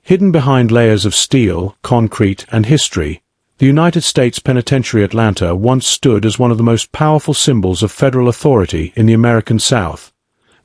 Hidden behind layers of steel, concrete, and history, the United States Penitentiary Atlanta once stood as one of the most powerful symbols of federal authority in the American South.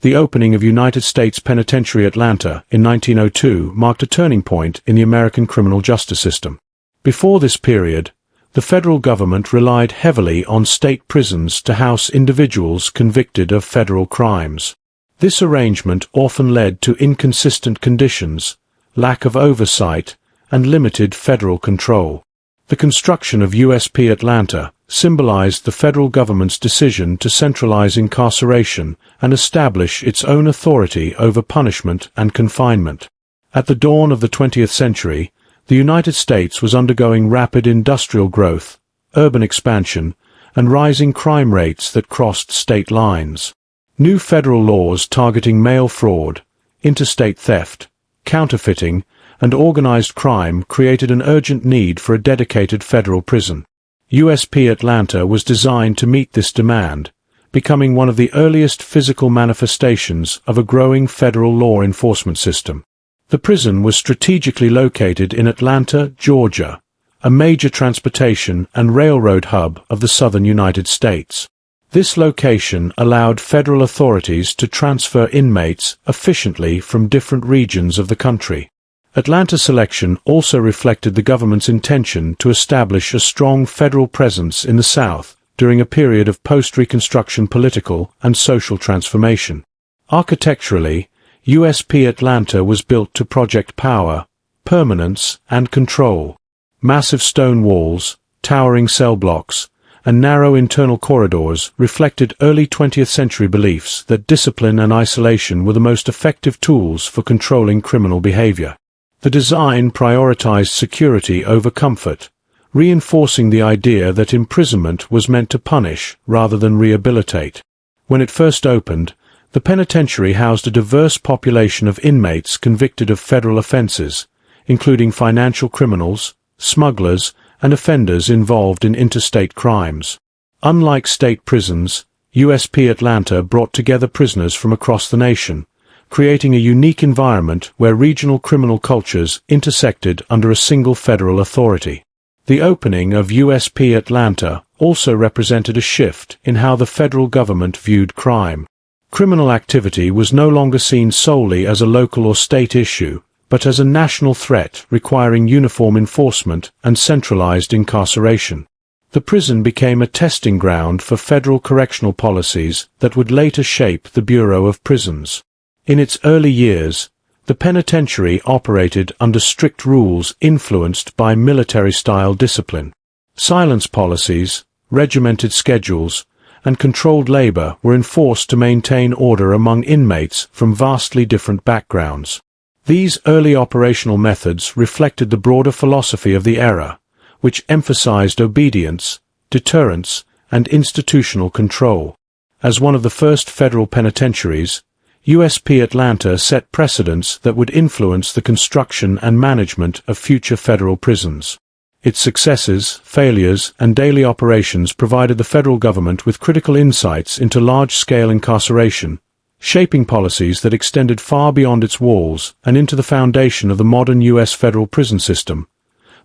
The opening of United States Penitentiary Atlanta in 1902 marked a turning point in the American criminal justice system. Before this period, the federal government relied heavily on state prisons to house individuals convicted of federal crimes. This arrangement often led to inconsistent conditions, lack of oversight, and limited federal control. The construction of USP Atlanta symbolized the federal government's decision to centralize incarceration and establish its own authority over punishment and confinement. At the dawn of the 20th century, the United States was undergoing rapid industrial growth, urban expansion, and rising crime rates that crossed state lines. New federal laws targeting mail fraud, interstate theft, counterfeiting, and organized crime created an urgent need for a dedicated federal prison. USP Atlanta was designed to meet this demand, becoming one of the earliest physical manifestations of a growing federal law enforcement system. The prison was strategically located in Atlanta, Georgia, a major transportation and railroad hub of the southern United States. This location allowed federal authorities to transfer inmates efficiently from different regions of the country. Atlanta's selection also reflected the government's intention to establish a strong federal presence in the South during a period of post-Reconstruction political and social transformation. Architecturally, USP Atlanta was built to project power, permanence, and control. Massive stone walls, towering cell blocks, and narrow internal corridors reflected early 20th century beliefs that discipline and isolation were the most effective tools for controlling criminal behavior. The design prioritized security over comfort, reinforcing the idea that imprisonment was meant to punish rather than rehabilitate. When it first opened, the penitentiary housed a diverse population of inmates convicted of federal offenses, including financial criminals, smugglers, and offenders involved in interstate crimes. Unlike state prisons, USP Atlanta brought together prisoners from across the nation, creating a unique environment where regional criminal cultures intersected under a single federal authority. The opening of USP Atlanta also represented a shift in how the federal government viewed crime. Criminal activity was no longer seen solely as a local or state issue, but as a national threat requiring uniform enforcement and centralized incarceration. The prison became a testing ground for federal correctional policies that would later shape the Bureau of Prisons. In its early years, the penitentiary operated under strict rules influenced by military-style discipline. Silence policies, regimented schedules, and controlled labor were enforced to maintain order among inmates from vastly different backgrounds. These early operational methods reflected the broader philosophy of the era, which emphasized obedience, deterrence, and institutional control. As one of the first federal penitentiaries, USP Atlanta set precedents that would influence the construction and management of future federal prisons. Its successes, failures, and daily operations provided the federal government with critical insights into large-scale incarceration, shaping policies that extended far beyond its walls and into the foundation of the modern U.S. federal prison system.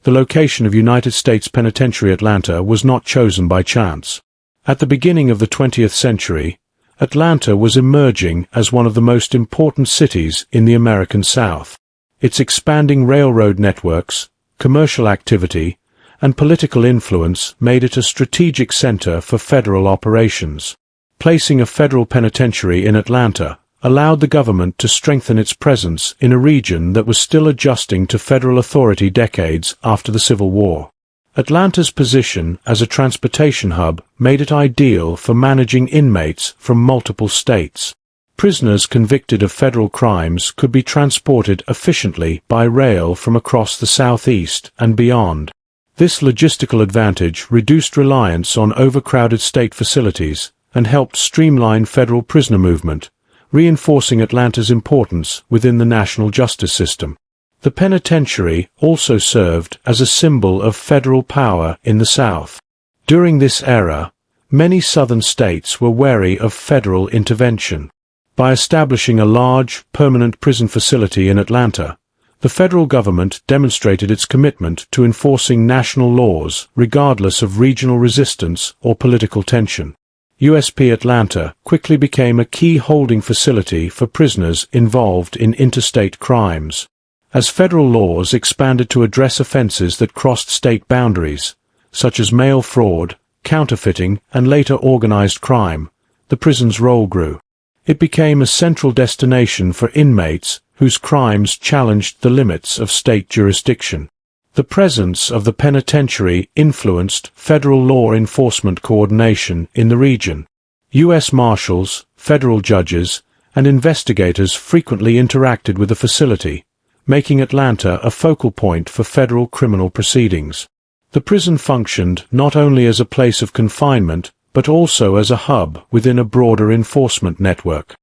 The location of United States Penitentiary Atlanta was not chosen by chance. At the beginning of the 20th century, Atlanta was emerging as one of the most important cities in the American South. Its expanding railroad networks, commercial activity, and political influence made it a strategic center for federal operations. Placing a federal penitentiary in Atlanta allowed the government to strengthen its presence in a region that was still adjusting to federal authority decades after the Civil War. Atlanta's position as a transportation hub made it ideal for managing inmates from multiple states. Prisoners convicted of federal crimes could be transported efficiently by rail from across the Southeast and beyond. This logistical advantage reduced reliance on overcrowded state facilities and helped streamline federal prisoner movement, reinforcing Atlanta's importance within the national justice system. The penitentiary also served as a symbol of federal power in the South. During this era, many southern states were wary of federal intervention. By establishing a large, permanent prison facility in Atlanta, The federal government demonstrated its commitment to enforcing national laws regardless of regional resistance or political tension. USP Atlanta quickly became a key holding facility for prisoners involved in interstate crimes. As federal laws expanded to address offenses that crossed state boundaries, such as mail fraud, counterfeiting, and later organized crime, the prison's role grew. It became a central destination for inmates whose crimes challenged the limits of state jurisdiction. The presence of the penitentiary influenced federal law enforcement coordination in the region. U.S. Marshals, federal judges, and investigators frequently interacted with the facility, making Atlanta a focal point for federal criminal proceedings. The prison functioned not only as a place of confinement, but also as a hub within a broader enforcement network.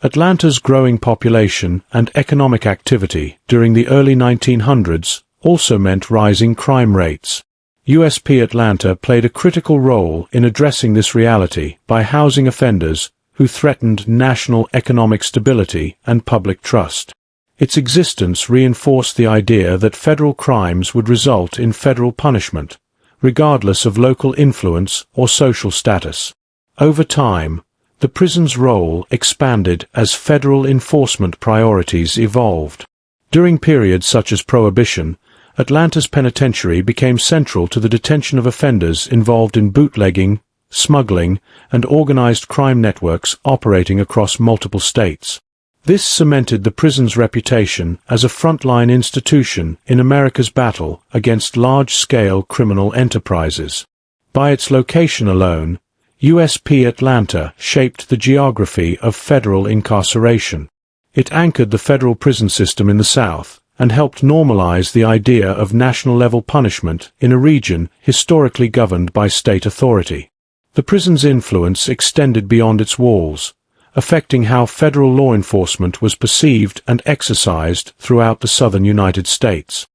Atlanta's growing population and economic activity during the early 1900s also meant rising crime rates. USP Atlanta played a critical role in addressing this reality by housing offenders who threatened national economic stability and public trust. Its existence reinforced the idea that federal crimes would result in federal punishment, regardless of local influence or social status. Over time, the prison's role expanded as federal enforcement priorities evolved. During periods such as Prohibition, Atlanta's penitentiary became central to the detention of offenders involved in bootlegging, smuggling, and organized crime networks operating across multiple states. This cemented the prison's reputation as a frontline institution in America's battle against large-scale criminal enterprises. By its location alone, USP Atlanta shaped the geography of federal incarceration. It anchored the federal prison system in the South and helped normalize the idea of national-level punishment in a region historically governed by state authority. The prison's influence extended beyond its walls, affecting how federal law enforcement was perceived and exercised throughout the southern United States.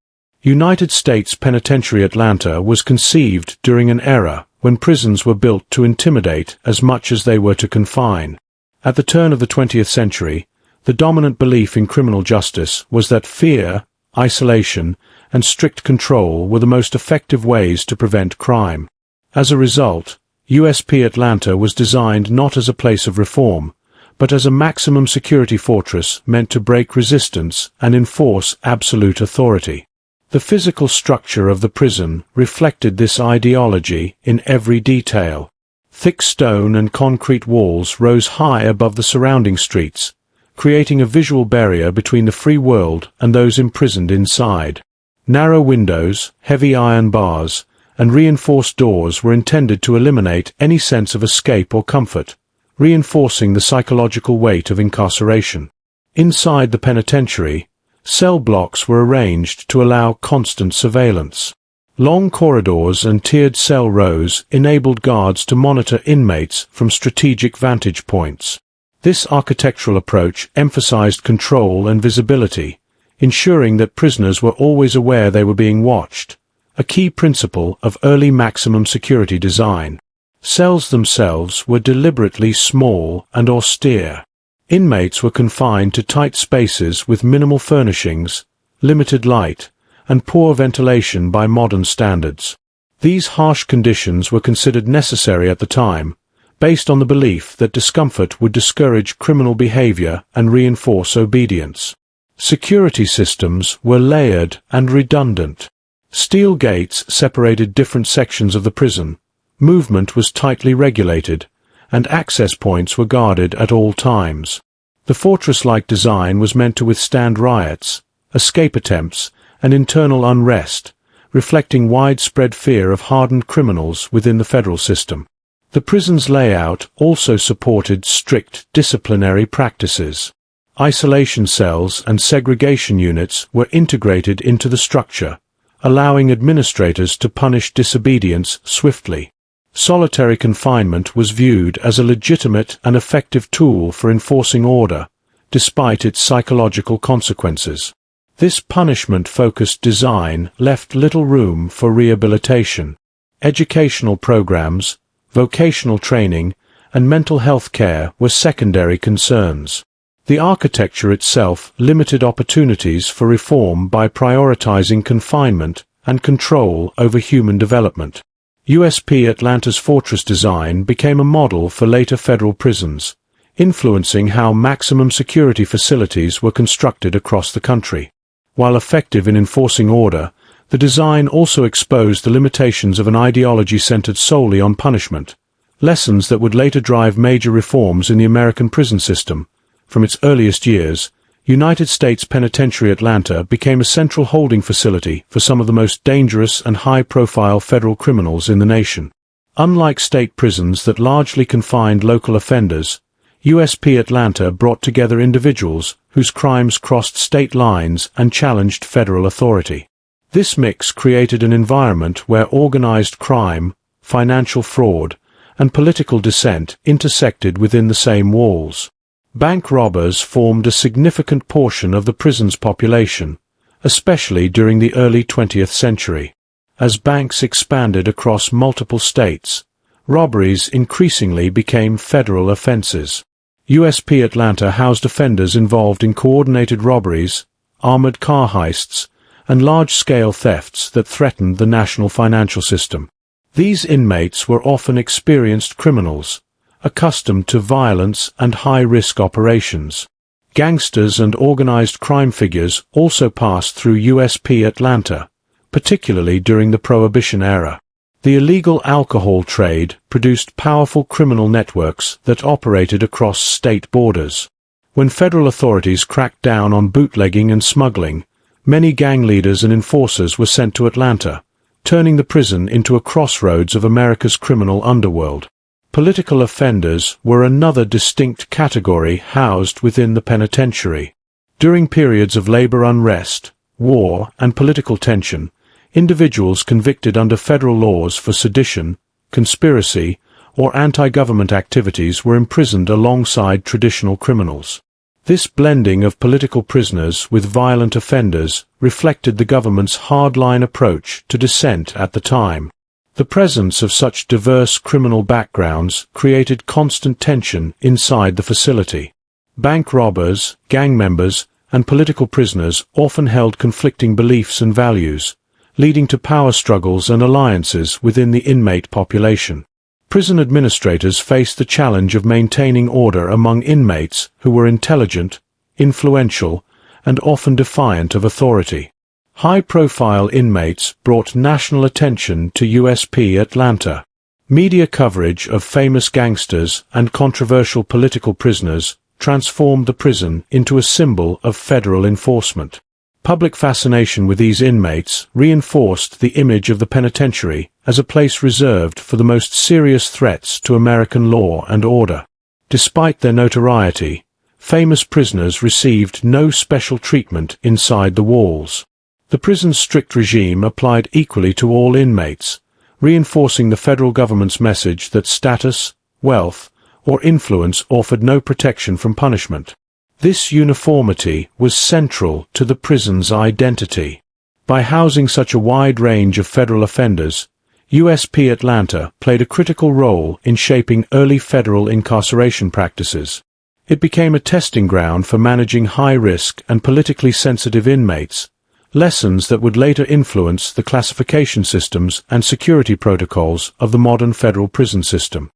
United States Penitentiary Atlanta was conceived during an era when prisons were built to intimidate as much as they were to confine. At the turn of the 20th century, the dominant belief in criminal justice was that fear, isolation, and strict control were the most effective ways to prevent crime. As a result, USP Atlanta was designed not as a place of reform, but as a maximum security fortress meant to break resistance and enforce absolute authority. The physical structure of the prison reflected this ideology in every detail. Thick stone and concrete walls rose high above the surrounding streets, creating a visual barrier between the free world and those imprisoned inside. Narrow windows, heavy iron bars, and reinforced doors were intended to eliminate any sense of escape or comfort, reinforcing the psychological weight of incarceration. Inside the penitentiary, cell blocks were arranged to allow constant surveillance. Long corridors and tiered cell rows enabled guards to monitor inmates from strategic vantage points. This architectural approach emphasized control and visibility, ensuring that prisoners were always aware they were being watched, a key principle of early maximum security design. Cells themselves were deliberately small and austere. Inmates were confined to tight spaces with minimal furnishings, limited light, and poor ventilation by modern standards. These harsh conditions were considered necessary at the time, based on the belief that discomfort would discourage criminal behavior and reinforce obedience. Security systems were layered and redundant. Steel gates separated different sections of the prison, movement was tightly regulated, and access points were guarded at all times. The fortress-like design was meant to withstand riots, escape attempts, and internal unrest, reflecting widespread fear of hardened criminals within the federal system. The prison's layout also supported strict disciplinary practices. Isolation cells and segregation units were integrated into the structure, allowing administrators to punish disobedience swiftly. Solitary confinement was viewed as a legitimate and effective tool for enforcing order, despite its psychological consequences. This punishment-focused design left little room for rehabilitation. Educational programs, vocational training, and mental health care were secondary concerns. The architecture itself limited opportunities for reform by prioritizing confinement and control over human development. USP Atlanta's fortress design became a model for later federal prisons, influencing how maximum security facilities were constructed across the country. While effective in enforcing order, the design also exposed the limitations of an ideology centered solely on punishment, lessons that would later drive major reforms in the American prison system. From its earliest years, United States Penitentiary Atlanta became a central holding facility for some of the most dangerous and high-profile federal criminals in the nation. Unlike state prisons that largely confined local offenders, USP Atlanta brought together individuals whose crimes crossed state lines and challenged federal authority. This mix created an environment where organized crime, financial fraud, and political dissent intersected within the same walls. Bank robbers formed a significant portion of the prison's population, especially during the early 20th century. As banks expanded across multiple states, robberies increasingly became federal offenses. USP Atlanta housed offenders involved in coordinated robberies, armored car heists, and large-scale thefts that threatened the national financial system. These inmates were often experienced criminals, accustomed to violence and high-risk operations. Gangsters and organized crime figures also passed through USP Atlanta, particularly during the Prohibition era. The illegal alcohol trade produced powerful criminal networks that operated across state borders. When federal authorities cracked down on bootlegging and smuggling, many gang leaders and enforcers were sent to Atlanta, turning the prison into a crossroads of America's criminal underworld. Political offenders were another distinct category housed within the penitentiary. During periods of labor unrest, war, and political tension, individuals convicted under federal laws for sedition, conspiracy, or anti-government activities were imprisoned alongside traditional criminals. This blending of political prisoners with violent offenders reflected the government's hardline approach to dissent at the time. The presence of such diverse criminal backgrounds created constant tension inside the facility. Bank robbers, gang members, and political prisoners often held conflicting beliefs and values, leading to power struggles and alliances within the inmate population. Prison administrators faced the challenge of maintaining order among inmates who were intelligent, influential, and often defiant of authority. High-profile inmates brought national attention to USP Atlanta. Media coverage of famous gangsters and controversial political prisoners transformed the prison into a symbol of federal enforcement. Public fascination with these inmates reinforced the image of the penitentiary as a place reserved for the most serious threats to American law and order. Despite their notoriety, famous prisoners received no special treatment inside the walls. The prison's strict regime applied equally to all inmates, reinforcing the federal government's message that status, wealth, or influence offered no protection from punishment. This uniformity was central to the prison's identity. By housing such a wide range of federal offenders, USP Atlanta played a critical role in shaping early federal incarceration practices. It became a testing ground for managing high-risk and politically sensitive inmates, lessons that would later influence the classification systems and security protocols of the modern federal prison system.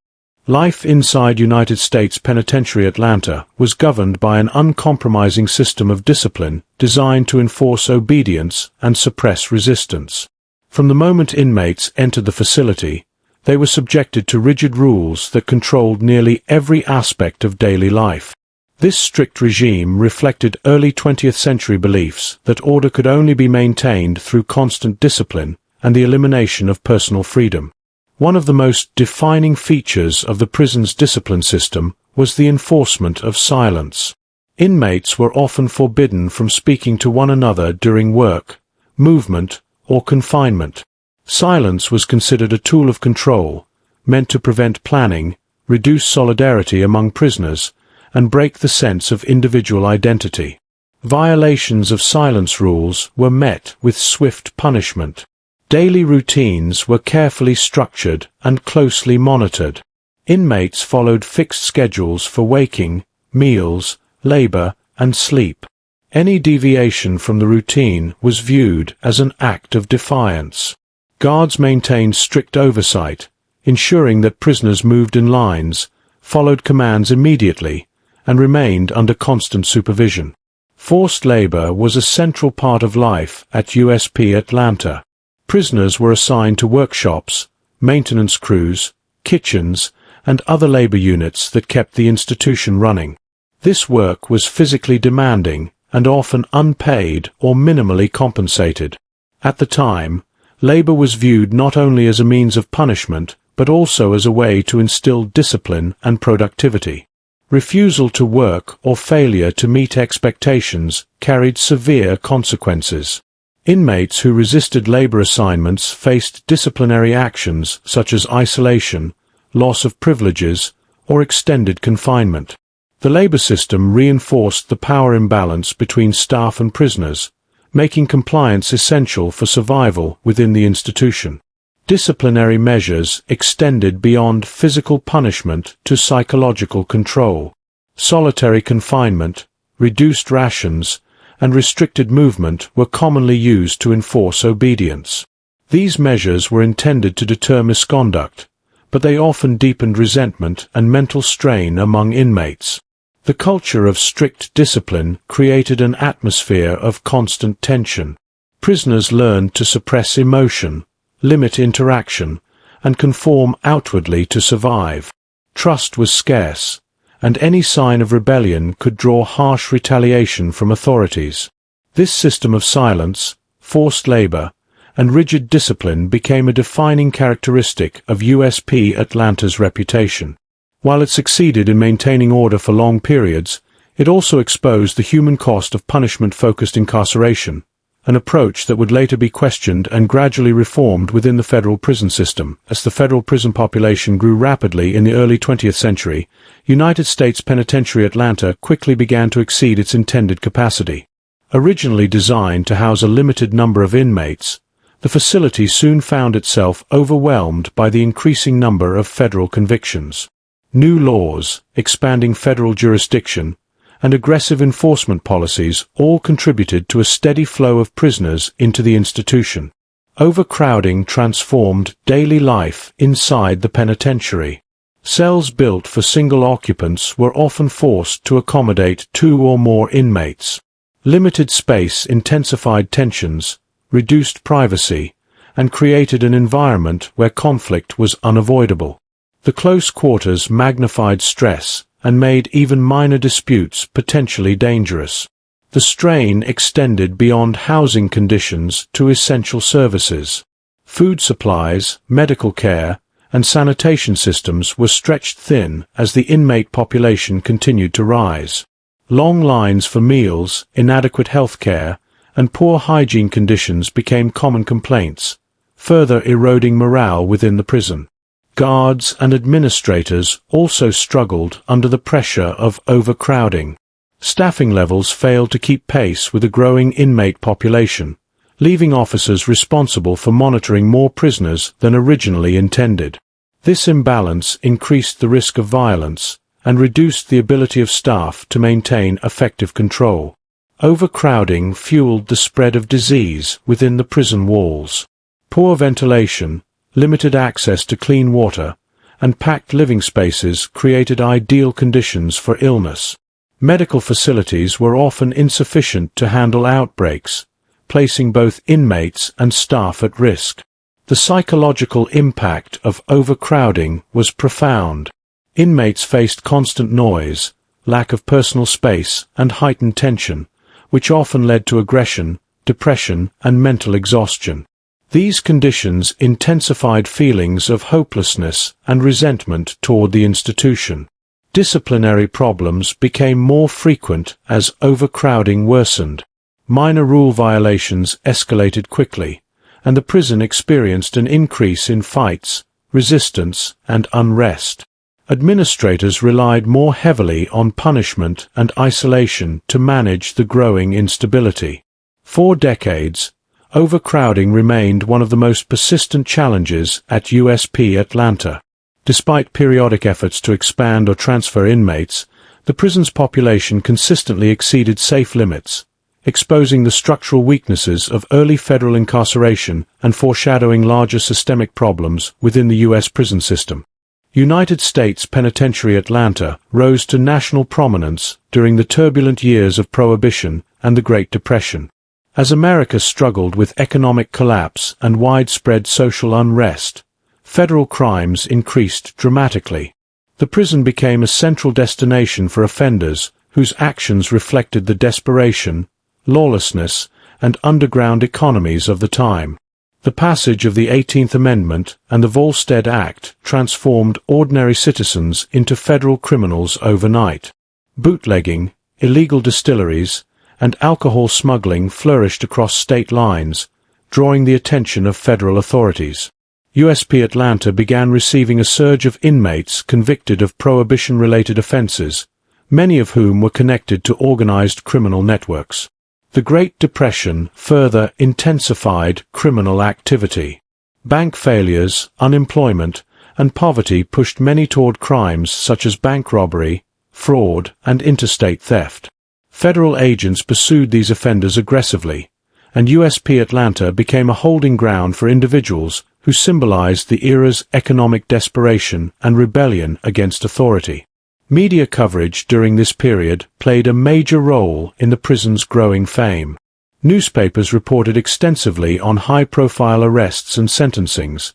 Life inside United States Penitentiary Atlanta was governed by an uncompromising system of discipline designed to enforce obedience and suppress resistance. From the moment inmates entered the facility, they were subjected to rigid rules that controlled nearly every aspect of daily life. This strict regime reflected early 20th century beliefs that order could only be maintained through constant discipline and the elimination of personal freedom. One of the most defining features of the prison's discipline system was the enforcement of silence. Inmates were often forbidden from speaking to one another during work, movement, or confinement. Silence was considered a tool of control, meant to prevent planning, reduce solidarity among prisoners, and break the sense of individual identity. Violations of silence rules were met with swift punishment. Daily routines were carefully structured and closely monitored. Inmates followed fixed schedules for waking, meals, labor, and sleep. Any deviation from the routine was viewed as an act of defiance. Guards maintained strict oversight, ensuring that prisoners moved in lines, followed commands immediately, and remained under constant supervision. Forced labor was a central part of life at USP Atlanta. Prisoners were assigned to workshops, maintenance crews, kitchens, and other labor units that kept the institution running. This work was physically demanding and often unpaid or minimally compensated. At the time, labor was viewed not only as a means of punishment, but also as a way to instill discipline and productivity. Refusal to work or failure to meet expectations carried severe consequences. Inmates who resisted labor assignments faced disciplinary actions such as isolation, loss of privileges, or extended confinement. The labor system reinforced the power imbalance between staff and prisoners, making compliance essential for survival within the institution. Disciplinary measures extended beyond physical punishment to psychological control. Solitary confinement, reduced rations, and restricted movement were commonly used to enforce obedience. These measures were intended to deter misconduct, but they often deepened resentment and mental strain among inmates. The culture of strict discipline created an atmosphere of constant tension. Prisoners learned to suppress emotion, limit interaction, and conform outwardly to survive. Trust was scarce, and any sign of rebellion could draw harsh retaliation from authorities. This system of silence, forced labor, and rigid discipline became a defining characteristic of USP Atlanta's reputation. While it succeeded in maintaining order for long periods, it also exposed the human cost of punishment-focused incarceration, an approach that would later be questioned and gradually reformed within the federal prison system. As the federal prison population grew rapidly in the early 20th century, United States Penitentiary Atlanta quickly began to exceed its intended capacity. Originally designed to house a limited number of inmates, the facility soon found itself overwhelmed by the increasing number of federal convictions. New laws, expanding federal jurisdiction, and aggressive enforcement policies all contributed to a steady flow of prisoners into the institution. Overcrowding transformed daily life inside the penitentiary. Cells built for single occupants were often forced to accommodate 2 or more inmates. Limited space intensified tensions, reduced privacy, and created an environment where conflict was unavoidable. The close quarters magnified stress and made even minor disputes potentially dangerous. The strain extended beyond housing conditions to essential services. Food supplies, medical care, and sanitation systems were stretched thin as the inmate population continued to rise. Long lines for meals, inadequate health care, and poor hygiene conditions became common complaints, further eroding morale within the prison. Guards and administrators also struggled under the pressure of overcrowding. Staffing levels failed to keep pace with a growing inmate population, leaving officers responsible for monitoring more prisoners than originally intended. This imbalance increased the risk of violence and reduced the ability of staff to maintain effective control. Overcrowding fueled the spread of disease within the prison walls. Poor ventilation, limited access to clean water, and packed living spaces created ideal conditions for illness. Medical facilities were often insufficient to handle outbreaks, placing both inmates and staff at risk. The psychological impact of overcrowding was profound. Inmates faced constant noise, lack of personal space, and heightened tension, which often led to aggression, depression, and mental exhaustion. These conditions intensified feelings of hopelessness and resentment toward the institution. Disciplinary problems became more frequent as overcrowding worsened. Minor rule violations escalated quickly, and the prison experienced an increase in fights, resistance, and unrest. Administrators relied more heavily on punishment and isolation to manage the growing instability. For decades, overcrowding remained one of the most persistent challenges at USP Atlanta. Despite periodic efforts to expand or transfer inmates, the prison's population consistently exceeded safe limits, exposing the structural weaknesses of early federal incarceration and foreshadowing larger systemic problems within the U.S. prison system. United States Penitentiary Atlanta rose to national prominence during the turbulent years of Prohibition and the Great Depression. As America struggled with economic collapse and widespread social unrest, federal crimes increased dramatically. The prison became a central destination for offenders whose actions reflected the desperation, lawlessness, and underground economies of the time. The passage of the 18th Amendment and the Volstead Act transformed ordinary citizens into federal criminals overnight. Bootlegging, illegal distilleries, and alcohol smuggling flourished across state lines, drawing the attention of federal authorities. USP Atlanta began receiving a surge of inmates convicted of prohibition-related offenses, many of whom were connected to organized criminal networks. The Great Depression further intensified criminal activity. Bank failures, unemployment, and poverty pushed many toward crimes such as bank robbery, fraud, and interstate theft. Federal agents pursued these offenders aggressively, and USP Atlanta became a holding ground for individuals who symbolized the era's economic desperation and rebellion against authority. Media coverage during this period played a major role in the prison's growing fame. Newspapers reported extensively on high-profile arrests and sentencings,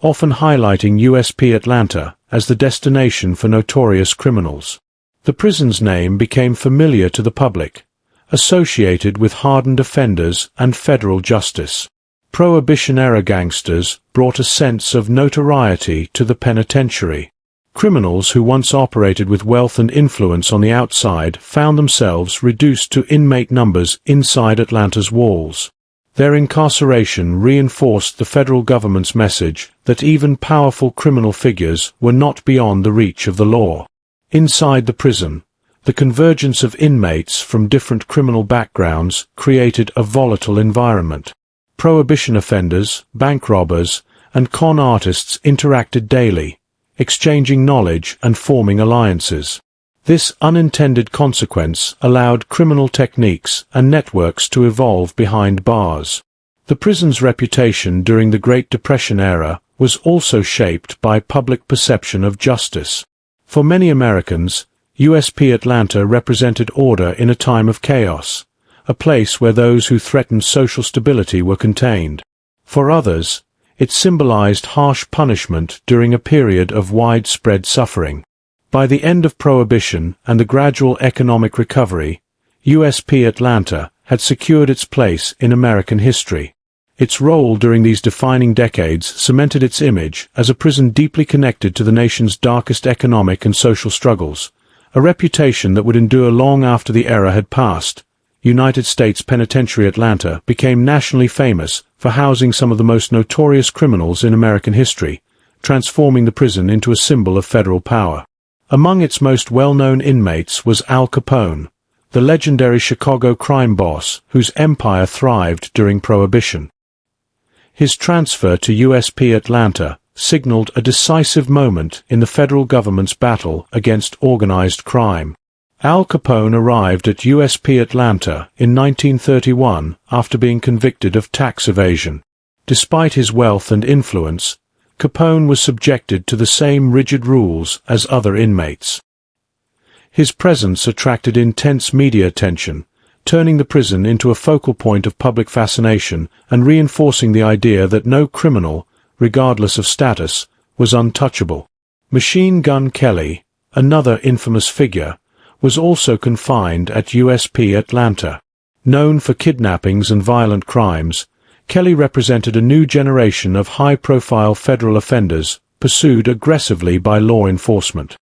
often highlighting USP Atlanta as the destination for notorious criminals. The prison's name became familiar to the public, associated with hardened offenders and federal justice. Prohibition-era gangsters brought a sense of notoriety to the penitentiary. Criminals who once operated with wealth and influence on the outside found themselves reduced to inmate numbers inside Atlanta's walls. Their incarceration reinforced the federal government's message that even powerful criminal figures were not beyond the reach of the law. Inside the prison, the convergence of inmates from different criminal backgrounds created a volatile environment. Prohibition offenders, bank robbers, and con artists interacted daily, exchanging knowledge and forming alliances. This unintended consequence allowed criminal techniques and networks to evolve behind bars. The prison's reputation during the Great Depression era was also shaped by public perception of justice. For many Americans, USP Atlanta represented order in a time of chaos, a place where those who threatened social stability were contained. For others, it symbolized harsh punishment during a period of widespread suffering. By the end of Prohibition and the gradual economic recovery, USP Atlanta had secured its place in American history. Its role during these defining decades cemented its image as a prison deeply connected to the nation's darkest economic and social struggles, a reputation that would endure long after the era had passed. United States Penitentiary Atlanta became nationally famous for housing some of the most notorious criminals in American history, transforming the prison into a symbol of federal power. Among its most well-known inmates was Al Capone, the legendary Chicago crime boss whose empire thrived during Prohibition. His transfer to USP Atlanta signaled a decisive moment in the federal government's battle against organized crime. Al Capone arrived at USP Atlanta in 1931 after being convicted of tax evasion. Despite his wealth and influence, Capone was subjected to the same rigid rules as other inmates. His presence attracted intense media attention, turning the prison into a focal point of public fascination and reinforcing the idea that no criminal, regardless of status, was untouchable. Machine Gun Kelly, another infamous figure, was also confined at USP Atlanta. Known for kidnappings and violent crimes, Kelly represented a new generation of high-profile federal offenders pursued aggressively by law enforcement.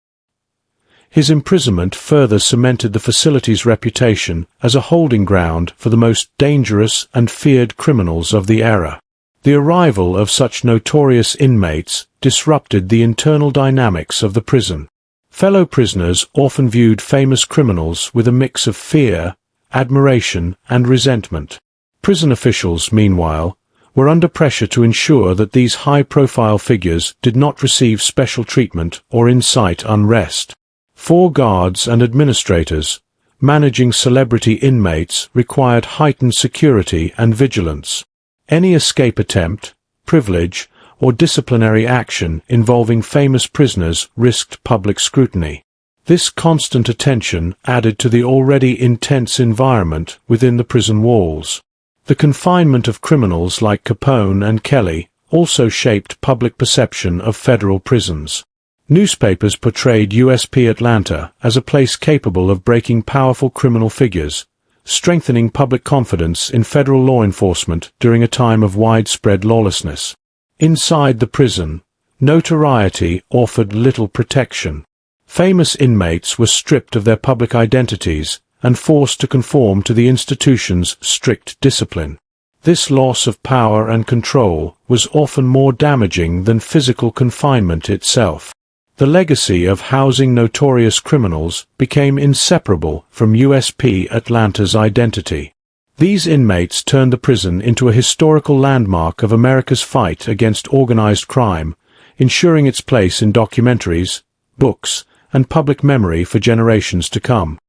His imprisonment further cemented the facility's reputation as a holding ground for the most dangerous and feared criminals of the era. The arrival of such notorious inmates disrupted the internal dynamics of the prison. Fellow prisoners often viewed famous criminals with a mix of fear, admiration, and resentment. Prison officials, meanwhile, were under pressure to ensure that these high-profile figures did not receive special treatment or incite unrest. 4 guards and administrators. Managing celebrity inmates required heightened security and vigilance. Any escape attempt, privilege, or disciplinary action involving famous prisoners risked public scrutiny. This constant attention added to the already intense environment within the prison walls. The confinement of criminals like Capone and Kelly also shaped public perception of federal prisons. Newspapers portrayed USP Atlanta as a place capable of breaking powerful criminal figures, strengthening public confidence in federal law enforcement during a time of widespread lawlessness. Inside the prison, notoriety offered little protection. Famous inmates were stripped of their public identities and forced to conform to the institution's strict discipline. This loss of power and control was often more damaging than physical confinement itself. The legacy of housing notorious criminals became inseparable from USP Atlanta's identity. These inmates turned the prison into a historical landmark of America's fight against organized crime, ensuring its place in documentaries, books, and public memory for generations to come.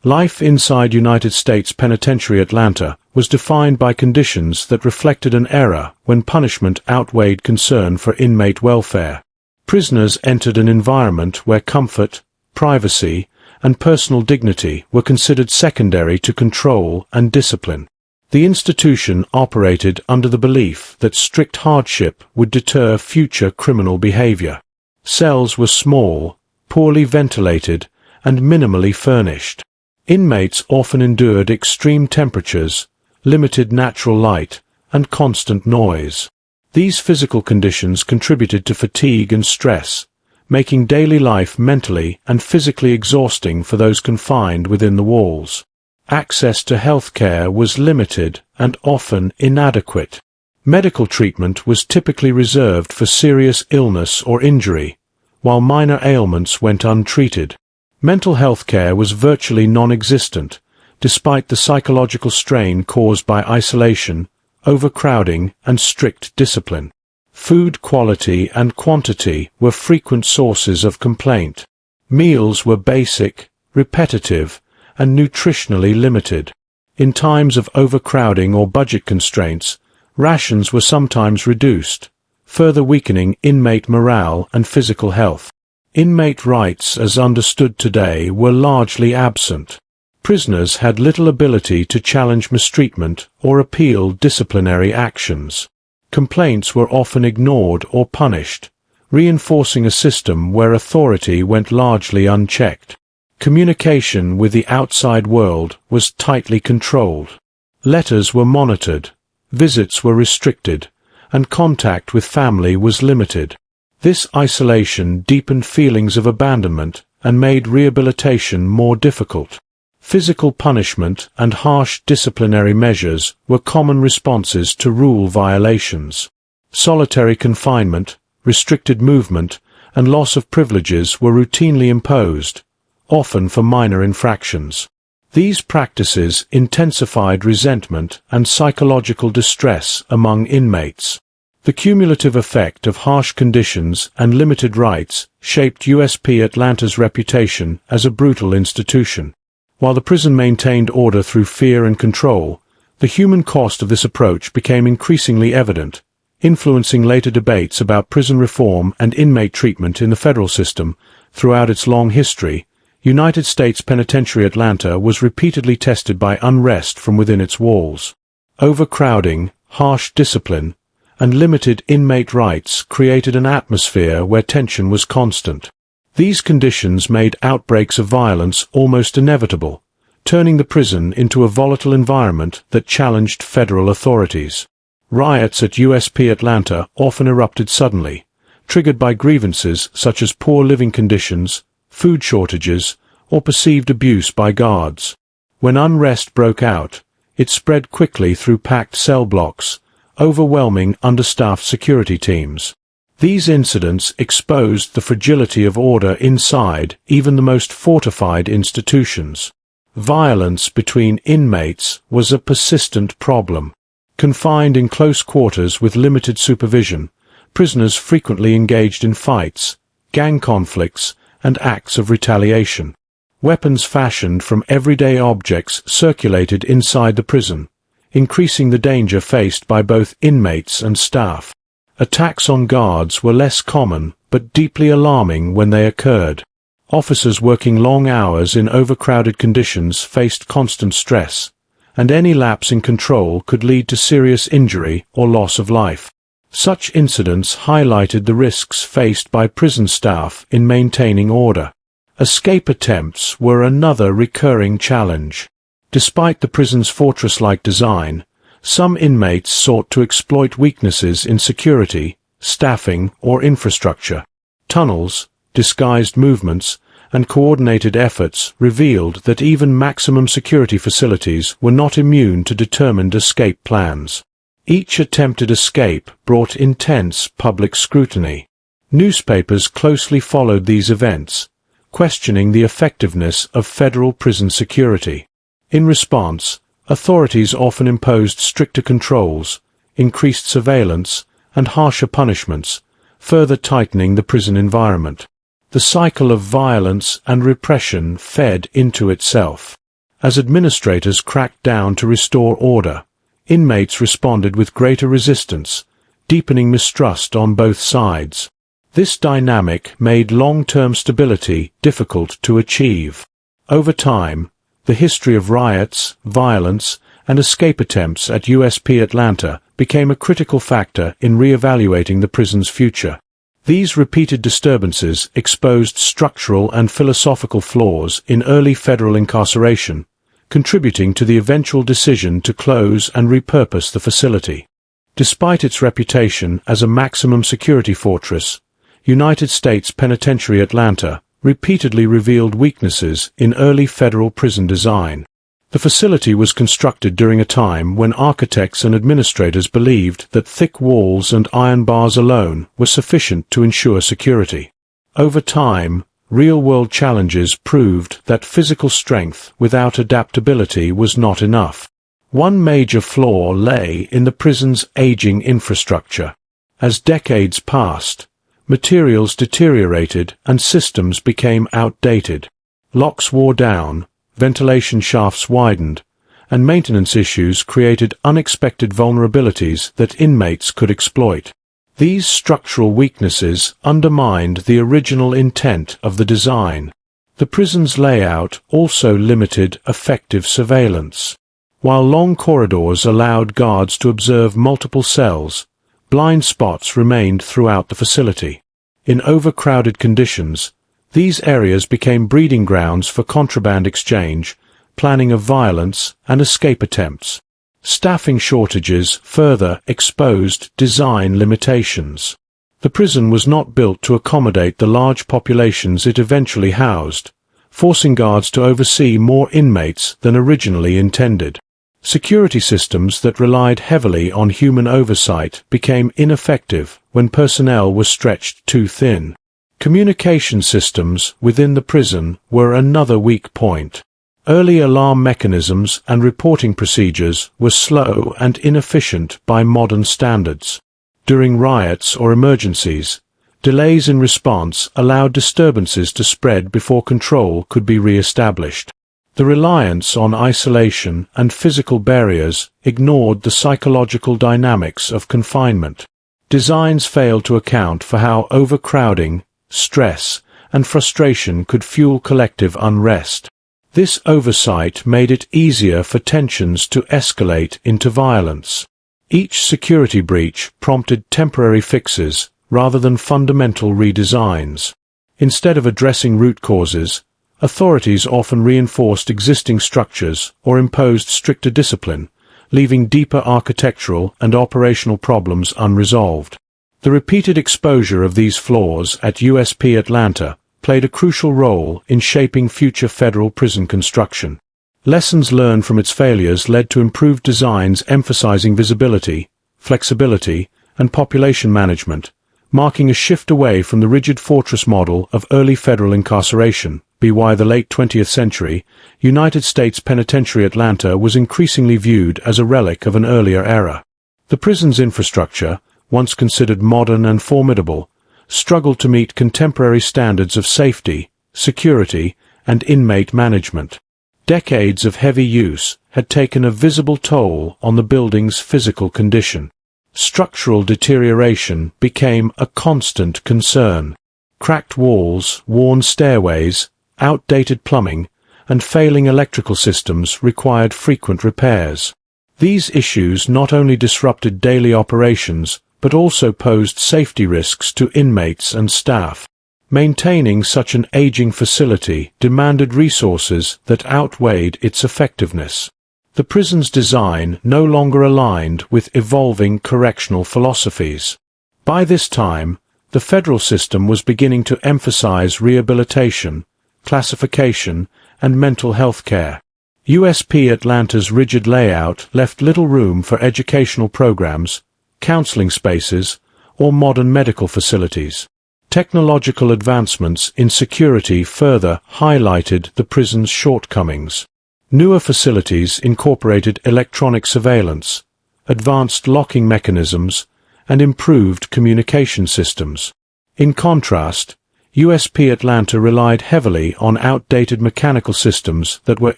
Life inside United States Penitentiary Atlanta was defined by conditions that reflected an era when punishment outweighed concern for inmate welfare. Prisoners entered an environment where comfort, privacy, and personal dignity were considered secondary to control and discipline. The institution operated under the belief that strict hardship would deter future criminal behavior. Cells were small, poorly ventilated, and minimally furnished. Inmates often endured extreme temperatures, limited natural light, and constant noise. These physical conditions contributed to fatigue and stress, making daily life mentally and physically exhausting for those confined within the walls. Access to health care was limited and often inadequate. Medical treatment was typically reserved for serious illness or injury, while minor ailments went untreated. Mental health care was virtually non-existent, despite the psychological strain caused by isolation, overcrowding, and strict discipline. Food quality and quantity were frequent sources of complaint. Meals were basic, repetitive, and nutritionally limited. In times of overcrowding or budget constraints, rations were sometimes reduced, further weakening inmate morale and physical health. Inmate rights as understood today were largely absent. Prisoners had little ability to challenge mistreatment or appeal disciplinary actions. Complaints were often ignored or punished, reinforcing a system where authority went largely unchecked. Communication with the outside world was tightly controlled. Letters were monitored, visits were restricted, and contact with family was limited. This isolation deepened feelings of abandonment and made rehabilitation more difficult. Physical punishment and harsh disciplinary measures were common responses to rule violations. Solitary confinement, restricted movement, and loss of privileges were routinely imposed, often for minor infractions. These practices intensified resentment and psychological distress among inmates. The cumulative effect of harsh conditions and limited rights shaped USP Atlanta's reputation as a brutal institution. While the prison maintained order through fear and control, the human cost of this approach became increasingly evident, influencing later debates about prison reform and inmate treatment in the federal system. Throughout its long history, United States Penitentiary Atlanta was repeatedly tested by unrest from within its walls. Overcrowding, harsh discipline, and limited inmate rights created an atmosphere where tension was constant. These conditions made outbreaks of violence almost inevitable, turning the prison into a volatile environment that challenged federal authorities. Riots at USP Atlanta often erupted suddenly, triggered by grievances such as poor living conditions, food shortages, or perceived abuse by guards. When unrest broke out, it spread quickly through packed cell blocks, overwhelming understaffed security teams. These incidents exposed the fragility of order inside even the most fortified institutions. Violence between inmates was a persistent problem. Confined in close quarters with limited supervision, prisoners frequently engaged in fights, gang conflicts, and acts of retaliation. Weapons fashioned from everyday objects circulated inside the prison, increasing the danger faced by both inmates and staff. Attacks on guards were less common but deeply alarming when they occurred. Officers working long hours in overcrowded conditions faced constant stress, and any lapse in control could lead to serious injury or loss of life. Such incidents highlighted the risks faced by prison staff in maintaining order. Escape attempts were another recurring challenge. Despite the prison's fortress-like design, some inmates sought to exploit weaknesses in security, staffing, or infrastructure. Tunnels, disguised movements, and coordinated efforts revealed that even maximum security facilities were not immune to determined escape plans. Each attempted escape brought intense public scrutiny. Newspapers closely followed these events, questioning the effectiveness of federal prison security. In response, authorities often imposed stricter controls, increased surveillance, and harsher punishments, further tightening the prison environment. The cycle of violence and repression fed into itself. As administrators cracked down to restore order, inmates responded with greater resistance, deepening mistrust on both sides. This dynamic made long-term stability difficult to achieve. Over time, the history of riots, violence, and escape attempts at USP Atlanta became a critical factor in re-evaluating the prison's future. These repeated disturbances exposed structural and philosophical flaws in early federal incarceration, contributing to the eventual decision to close and repurpose the facility. Despite its reputation as a maximum security fortress, United States Penitentiary Atlanta repeatedly revealed weaknesses in early federal prison design. The facility was constructed during a time when architects and administrators believed that thick walls and iron bars alone were sufficient to ensure security. Over time, real-world challenges proved that physical strength without adaptability was not enough. One major flaw lay in the prison's aging infrastructure. As decades passed, materials deteriorated and systems became outdated. Locks wore down, ventilation shafts widened, and maintenance issues created unexpected vulnerabilities that inmates could exploit. These structural weaknesses undermined the original intent of the design. The prison's layout also limited effective surveillance. While long corridors allowed guards to observe multiple cells, blind spots remained throughout the facility. In overcrowded conditions, these areas became breeding grounds for contraband exchange, planning of violence, and escape attempts. Staffing shortages further exposed design limitations. The prison was not built to accommodate the large populations it eventually housed, forcing guards to oversee more inmates than originally intended. Security systems that relied heavily on human oversight became ineffective when personnel were stretched too thin. Communication systems within the prison were another weak point. Early alarm mechanisms and reporting procedures were slow and inefficient by modern standards. During riots or emergencies, delays in response allowed disturbances to spread before control could be re-established. The reliance on isolation and physical barriers ignored the psychological dynamics of confinement. Designs failed to account for how overcrowding, stress, and frustration could fuel collective unrest. This oversight made it easier for tensions to escalate into violence. Each security breach prompted temporary fixes rather than fundamental redesigns. Instead of addressing root causes, authorities often reinforced existing structures or imposed stricter discipline, leaving deeper architectural and operational problems unresolved. The repeated exposure of these flaws at USP Atlanta played a crucial role in shaping future federal prison construction. Lessons learned from its failures led to improved designs emphasizing visibility, flexibility, and population management, marking a shift away from the rigid fortress model of early federal incarceration. By the late 20th century, United States Penitentiary Atlanta was increasingly viewed as a relic of an earlier era. The prison's infrastructure, once considered modern and formidable, struggled to meet contemporary standards of safety, security, and inmate management. Decades of heavy use had taken a visible toll on the building's physical condition. Structural deterioration became a constant concern. Cracked walls, worn stairways, outdated plumbing, and failing electrical systems required frequent repairs. These issues not only disrupted daily operations, but also posed safety risks to inmates and staff. Maintaining such an aging facility demanded resources that outweighed its effectiveness. The prison's design no longer aligned with evolving correctional philosophies. By this time, the federal system was beginning to emphasize rehabilitation, classification, and mental health care. USP Atlanta's rigid layout left little room for educational programs, counseling spaces, or modern medical facilities. Technological advancements in security further highlighted the prison's shortcomings. Newer facilities incorporated electronic surveillance, advanced locking mechanisms, and improved communication systems. In contrast, USP Atlanta relied heavily on outdated mechanical systems that were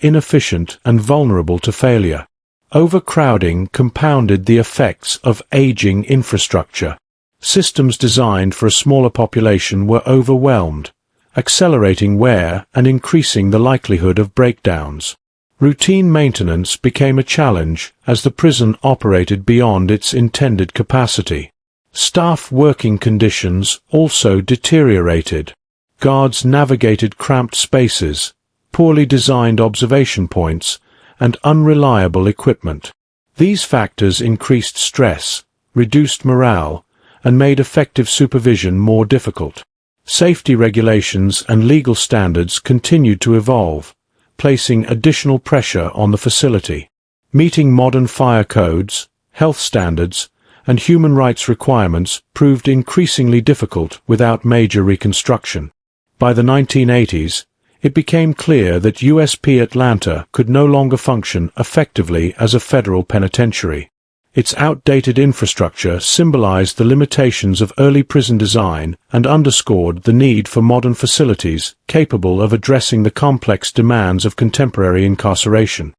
inefficient and vulnerable to failure. Overcrowding compounded the effects of aging infrastructure. Systems designed for a smaller population were overwhelmed, accelerating wear and increasing the likelihood of breakdowns. Routine maintenance became a challenge as the prison operated beyond its intended capacity. Staff working conditions also deteriorated. Guards navigated cramped spaces, poorly designed observation points, and unreliable equipment. These factors increased stress, reduced morale, and made effective supervision more difficult. Safety regulations and legal standards continued to evolve, placing additional pressure on the facility. Meeting modern fire codes, health standards, and human rights requirements proved increasingly difficult without major reconstruction. By the 1980s, it became clear that USP Atlanta could no longer function effectively as a federal penitentiary. Its outdated infrastructure symbolized the limitations of early prison design and underscored the need for modern facilities capable of addressing the complex demands of contemporary incarceration.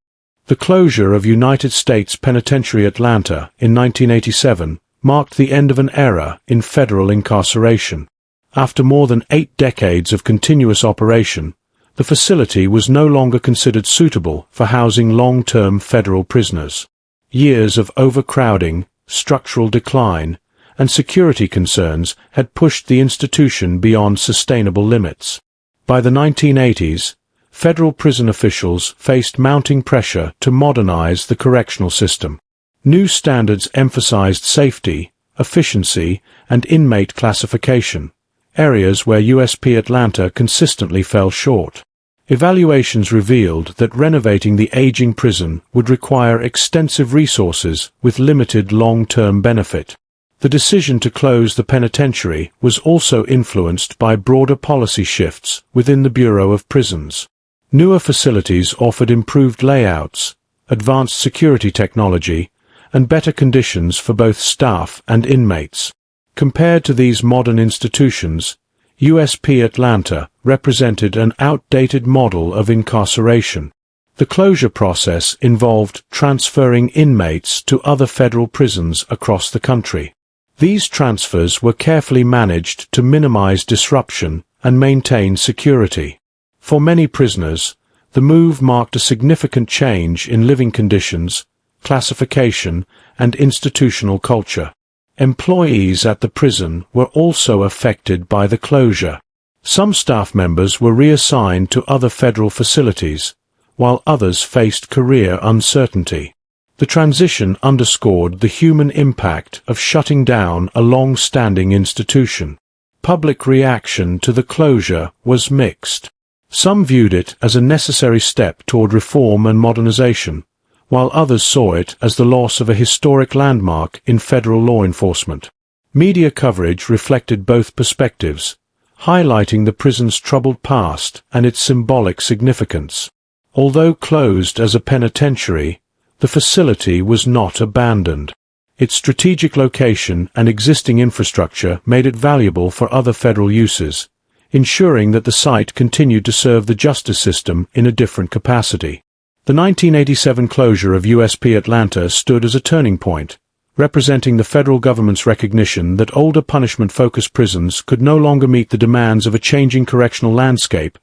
The closure of United States Penitentiary Atlanta in 1987 marked the end of an era in federal incarceration. After more than 8 decades of continuous operation, the facility was no longer considered suitable for housing long-term federal prisoners. Years of overcrowding, structural decline, and security concerns had pushed the institution beyond sustainable limits. By the 1980s, federal prison officials faced mounting pressure to modernize the correctional system. New standards emphasized safety, efficiency, and inmate classification, areas where USP Atlanta consistently fell short. Evaluations revealed that renovating the aging prison would require extensive resources with limited long-term benefit. The decision to close the penitentiary was also influenced by broader policy shifts within the Bureau of Prisons. Newer facilities offered improved layouts, advanced security technology, and better conditions for both staff and inmates. Compared to these modern institutions, USP Atlanta represented an outdated model of incarceration. The closure process involved transferring inmates to other federal prisons across the country. These transfers were carefully managed to minimize disruption and maintain security. For many prisoners, the move marked a significant change in living conditions, classification, and institutional culture. Employees at the prison were also affected by the closure. Some staff members were reassigned to other federal facilities, while others faced career uncertainty. The transition underscored the human impact of shutting down a long-standing institution. Public reaction to the closure was mixed. Some viewed it as a necessary step toward reform and modernization, while others saw it as the loss of a historic landmark in federal law enforcement. Media coverage reflected both perspectives, highlighting the prison's troubled past and its symbolic significance. Although closed as a penitentiary, the facility was not abandoned. Its strategic location and existing infrastructure made it valuable for other federal uses, ensuring that the site continued to serve the justice system in a different capacity. The 1987 closure of USP Atlanta stood as a turning point, representing the federal government's recognition that older punishment-focused prisons could no longer meet the demands of a changing correctional landscape.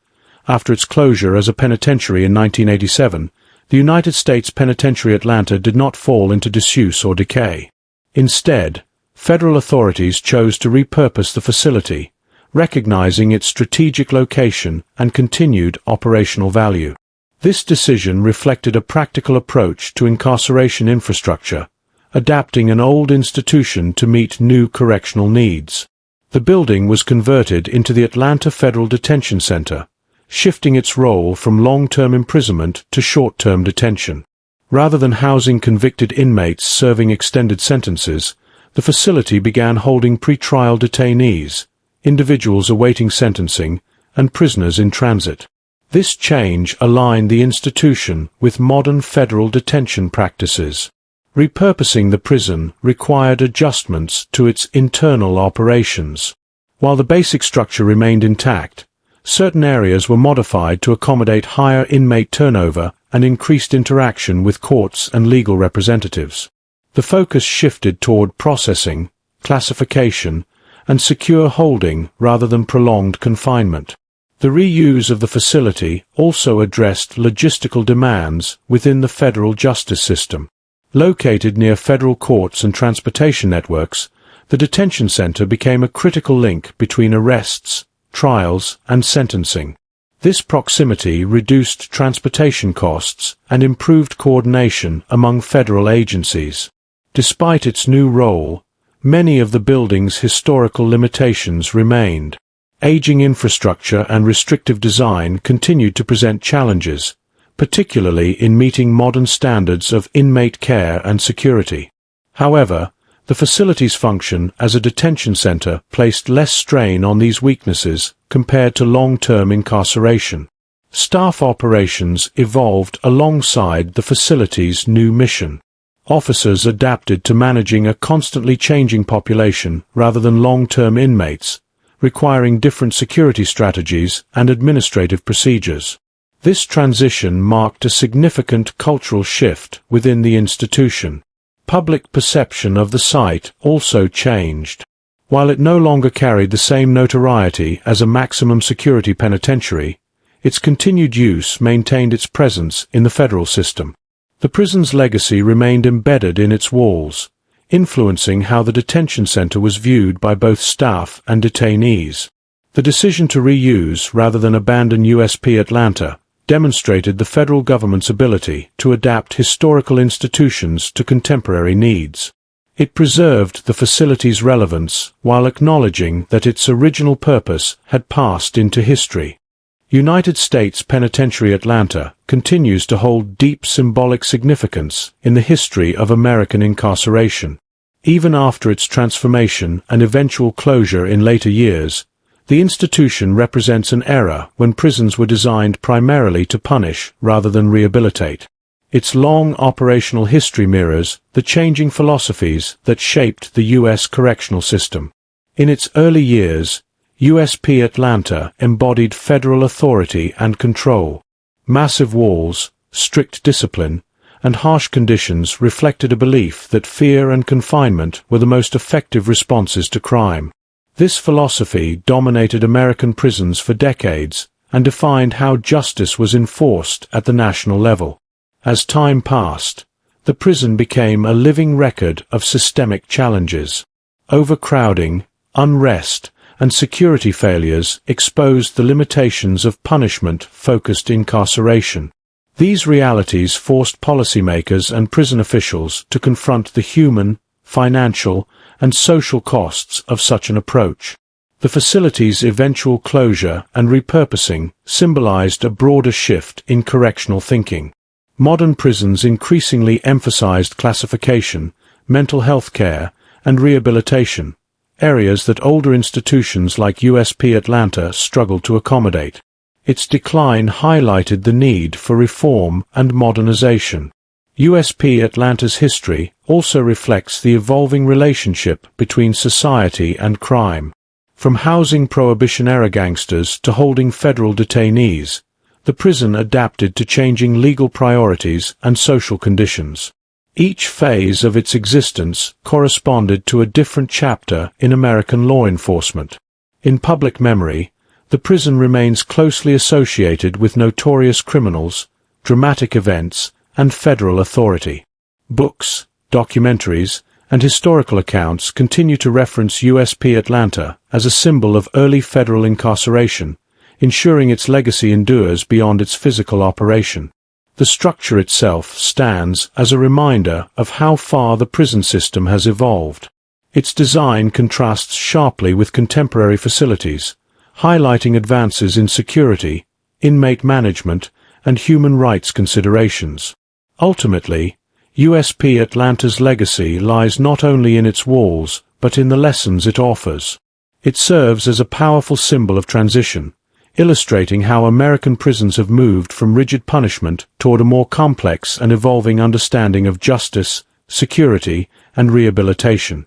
After its closure as a penitentiary in 1987, the United States Penitentiary Atlanta did not fall into disuse or decay. Instead, federal authorities chose to repurpose the facility, recognizing its strategic location and continued operational value. This decision reflected a practical approach to incarceration infrastructure, adapting an old institution to meet new correctional needs. The building was converted into the Atlanta Federal Detention Center, shifting its role from long-term imprisonment to short-term detention. Rather than housing convicted inmates serving extended sentences, the facility began holding pretrial detainees, individuals awaiting sentencing, and prisoners in transit. This change aligned the institution with modern federal detention practices. Repurposing the prison required adjustments to its internal operations. While the basic structure remained intact, certain areas were modified to accommodate higher inmate turnover and increased interaction with courts and legal representatives. The focus shifted toward processing, classification, and secure holding rather than prolonged confinement. The reuse of the facility also addressed logistical demands within the federal justice system. Located near federal courts and transportation networks, the detention center became a critical link between arrests, trials, and sentencing. This proximity reduced transportation costs and improved coordination among federal agencies. Despite its new role, many of the building's historical limitations remained. Aging infrastructure and restrictive design continued to present challenges, particularly in meeting modern standards of inmate care and security. However, the facility's function as a detention center placed less strain on these weaknesses compared to long-term incarceration. Staff operations evolved alongside the facility's new mission. Officers adapted to managing a constantly changing population rather than long-term inmates, requiring different security strategies and administrative procedures. This transition marked a significant cultural shift within the institution. Public perception of the site also changed. While it no longer carried the same notoriety as a maximum security penitentiary, its continued use maintained its presence in the federal system. The prison's legacy remained embedded in its walls, influencing how the detention center was viewed by both staff and detainees. The decision to reuse rather than abandon USP Atlanta demonstrated the federal government's ability to adapt historical institutions to contemporary needs. It preserved the facility's relevance while acknowledging that its original purpose had passed into history. United States Penitentiary Atlanta continues to hold deep symbolic significance in the history of American incarceration. Even after its transformation and eventual closure in later years, the institution represents an era when prisons were designed primarily to punish rather than rehabilitate. Its long operational history mirrors the changing philosophies that shaped the U.S. correctional system. In its early years, USP Atlanta embodied federal authority and control. Massive walls, strict discipline, and harsh conditions reflected a belief that fear and confinement were the most effective responses to crime. This philosophy dominated American prisons for decades and defined how justice was enforced at the national level. As time passed, the prison became a living record of systemic challenges. Overcrowding, unrest, and security failures exposed the limitations of punishment-focused incarceration. These realities forced policymakers and prison officials to confront the human, financial, and social costs of such an approach. The facility's eventual closure and repurposing symbolized a broader shift in correctional thinking. Modern prisons increasingly emphasized classification, mental health care, and rehabilitation, areas that older institutions like USP Atlanta struggled to accommodate. Its decline highlighted the need for reform and modernization. USP Atlanta's history also reflects the evolving relationship between society and crime. From housing Prohibition-era gangsters to holding federal detainees, the prison adapted to changing legal priorities and social conditions. Each phase of its existence corresponded to a different chapter in American law enforcement. In public memory, the prison remains closely associated with notorious criminals, dramatic events, and federal authority. Books, documentaries, and historical accounts continue to reference USP Atlanta as a symbol of early federal incarceration, ensuring its legacy endures beyond its physical operation. The structure itself stands as a reminder of how far the prison system has evolved. Its design contrasts sharply with contemporary facilities, highlighting advances in security, inmate management, and human rights considerations. Ultimately, USP Atlanta's legacy lies not only in its walls, but in the lessons it offers. It serves as a powerful symbol of transition, illustrating how American prisons have moved from rigid punishment toward a more complex and evolving understanding of justice, security, and rehabilitation.